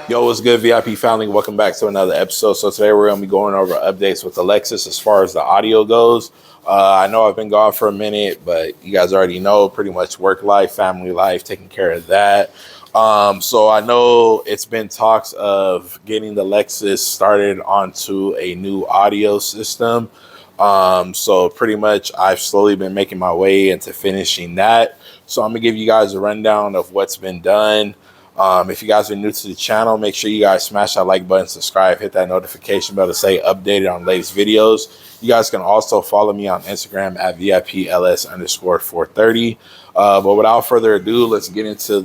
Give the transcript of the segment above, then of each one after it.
Yo, what's good, VIP family? Welcome back to another episode. So today we're going to be going over updates with the Lexus as far as the audio goes. I know I've been gone for a minute, but you guys already know pretty much work life, family life, taking care of that. So I know it's been talks of getting the Lexus started onto a new audio system. So pretty much I've slowly been making my way into finishing that. So I'm gonna give you guys a rundown of what's been done. If you guys are new to the channel, make sure you guys smash that like button, subscribe, hit that notification bell to stay updated on latest videos. You guys can also follow me on Instagram at VIPLS_430. But without further ado, let's get into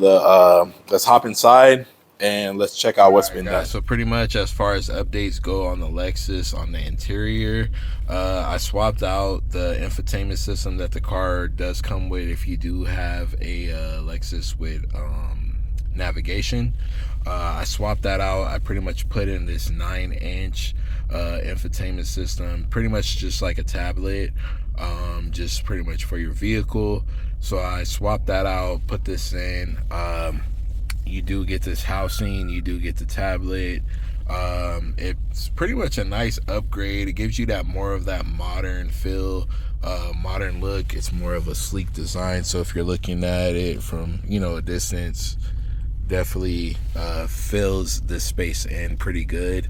let's hop inside and let's check out what's been done. So pretty much as far as updates go on the Lexus, on the interior, I swapped out the infotainment system that the car does come with if you do have a Lexus with navigation. I swapped that out. I pretty much put in this 9-inch infotainment system, pretty much just like a tablet, just pretty much for your vehicle. So I swapped that out, put this in. You do get this housing, you do get the tablet. It's pretty much a nice upgrade. It gives you that more of that modern feel, modern look. It's more of a sleek design. So if you're looking at it from, a distance, definitely fills this space in pretty good.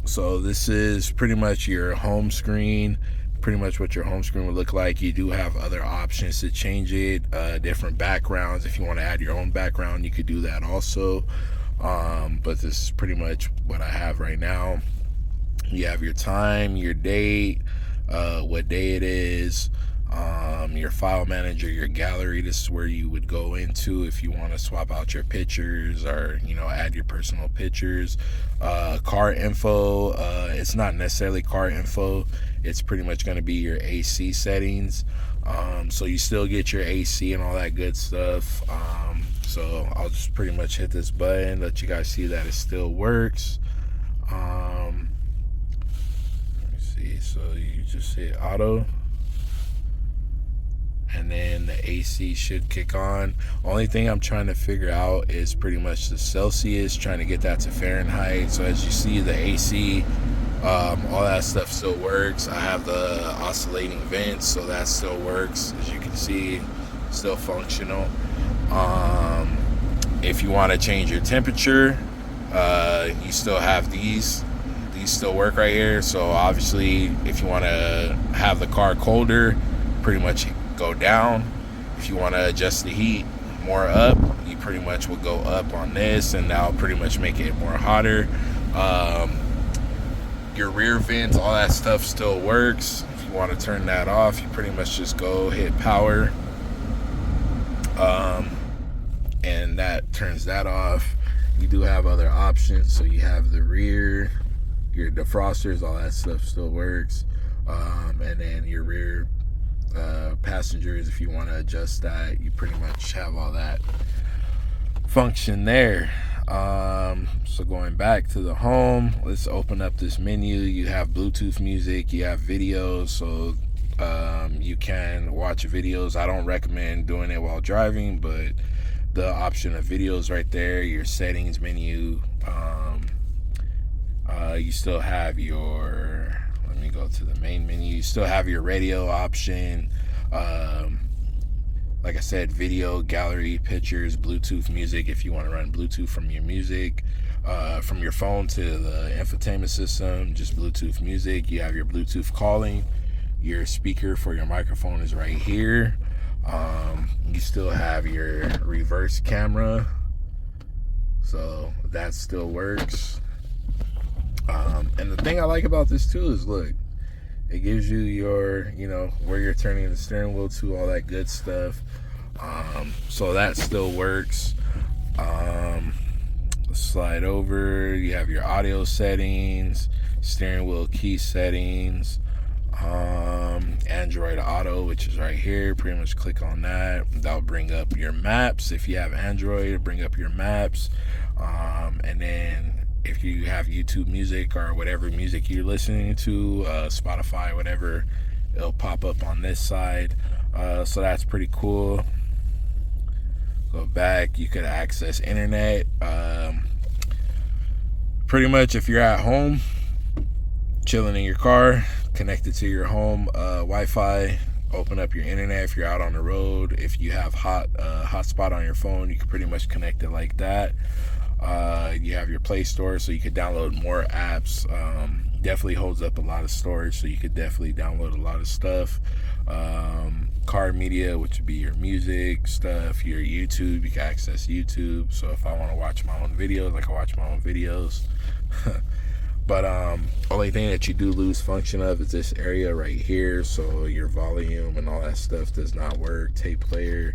So this is pretty much your home screen, pretty much what your home screen would look like. You do have other options to change it, different backgrounds. If you want to add your own background, you could do that also. But this is pretty much what I have right now. You have your time, your date, what day it is, your file manager, your gallery. This is where you would go into if you want to swap out your pictures or add your personal pictures. Car info, it's not necessarily car info, it's pretty much going to be your AC settings. So you still get your AC and all that good stuff. So I'll just pretty much hit this button, let you guys see that it still works. Let me see. So you just hit auto, and then the AC should kick on. Only thing I'm trying to figure out is pretty much the Celsius, trying to get that to Fahrenheit. So as you see, the AC, all that stuff still works. I have the oscillating vents, so that still works. As you can see, still functional. If you want to change your temperature, you still have these still work right here. So obviously if you want to have the car colder, pretty much go down. If you want to adjust the heat more up, you pretty much will go up on this, and that'll pretty much make it more hotter. Your rear vents, all that stuff still works. If you want to turn that off, you pretty much just go hit power, and that turns that off. You do have other options. So you have the rear, your defrosters, all that stuff still works. And then your rear passengers, if you want to adjust that, you pretty much have all that function there. So going back to the home, let's open up this menu. You have Bluetooth music, you have videos, so you can watch videos. I don't recommend doing it while driving, but the option of videos right there. Your settings menu, you still have your, let me go to the main menu, you still have your radio option. Like I said, video, gallery, pictures, Bluetooth music if you want to run Bluetooth from your music, from your phone to the infotainment system, just Bluetooth music. You have your Bluetooth calling. Your speaker for your microphone is right here. You still have your reverse camera, so that still works. And the thing I like about this too is, look, it gives you your, where you're turning the steering wheel to, all that good stuff. So that still works. Slide over, you have your audio settings, steering wheel key settings, Android Auto, which is right here. Pretty much click on that. That'll bring up your maps. If you have Android, it'll bring up your maps. And then if you have YouTube Music or whatever music you're listening to, Spotify, whatever, it'll pop up on this side. So that's pretty cool. Go back, you could access internet. pretty much if you're at home chilling in your car, connected to your home Wi-Fi, open up your internet. If you're out on the road, if you have hotspot on your phone, you can pretty much connect it like that. You have your Play Store, so you could download more apps. Definitely holds up a lot of storage, so you could definitely download a lot of stuff. Car media, which would be your music stuff, your YouTube, you can access YouTube. So if I want to watch my own videos, I can watch my own videos. But only thing that you do lose function of is this area right here, so your volume and all that stuff does not work. Tape player,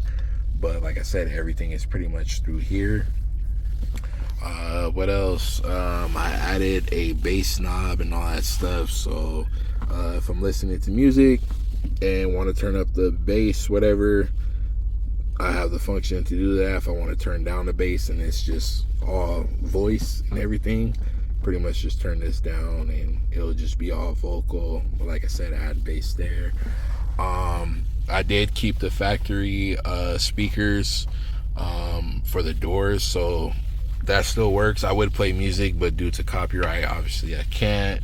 but like I said, everything is pretty much through here. What else? I added a bass knob and all that stuff, so if I'm listening to music and want to turn up the bass, whatever, I have the function to do that. If I want to turn down the bass and it's just all voice and everything, pretty much just turn this down and it'll just be all vocal. But like I said, I add bass there. I did keep the factory speakers for the doors, so that still works. I would play music, but due to copyright, obviously I can't.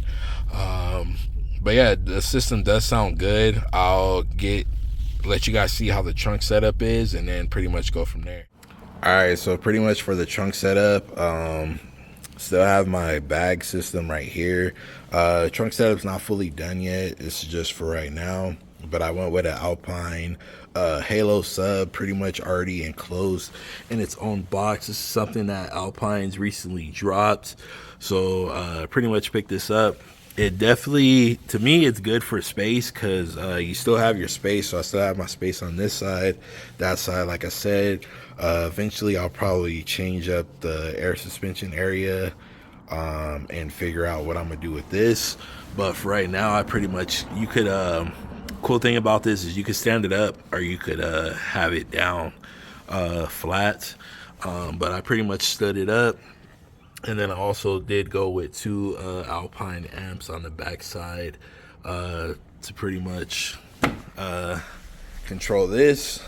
But yeah, the system does sound good. I'll let you guys see how the trunk setup is and then pretty much go from there. All right, so pretty much for the trunk setup, still have my bag system right here. Trunk setup's not fully done yet. This is just for right now, but I went with an Alpine Halo sub, pretty much already enclosed in its own box. This is something that Alpine's recently dropped, so pretty much picked this up. It definitely, to me, it's good for space because you still have your space. So I still have my space on this side, that side. Like I said, eventually I'll probably change up the air suspension area and figure out what I'm gonna do with this. But for right now, I pretty much, you could cool thing about this is you could stand it up or you could have it down flat, but I pretty much stood it up. And then I also did go with two Alpine amps on the back side to pretty much control this.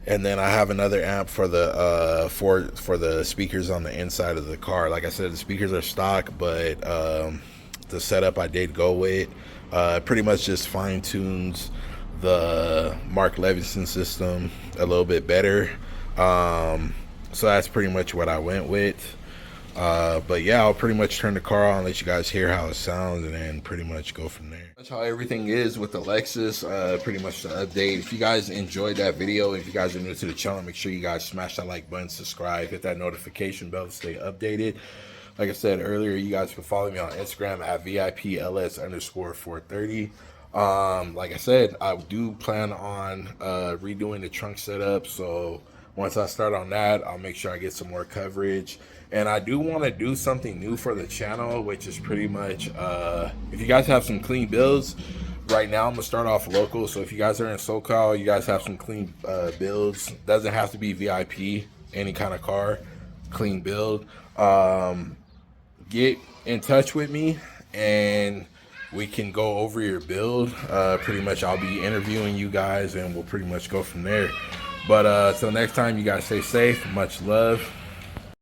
And then I have another amp for the for the speakers on the inside of the car. Like I said, the speakers are stock, but the setup I did go with pretty much just fine tunes the Mark Levinson system a little bit better. So that's pretty much what I went with. But yeah, I'll pretty much turn the car on, let you guys hear how it sounds, and then pretty much go from there. That's how everything is with the Lexus. Pretty much the update. If you guys enjoyed that video, if you guys are new to the channel, make sure you guys smash that like button, subscribe, hit that notification bell to stay updated. Like I said earlier, you guys can follow me on Instagram at VIPLS_430. Like I said, I do plan on redoing the trunk setup, so once I start on that, I'll make sure I get some more coverage. And I do want to do something new for the channel, which is pretty much, if you guys have some clean builds, right now I'm going to start off local. So if you guys are in SoCal, you guys have some clean builds. Doesn't have to be VIP, any kind of car, clean build. Get in touch with me and we can go over your build. Pretty much I'll be interviewing you guys and we'll pretty much go from there. But till next time, you guys stay safe. Much love.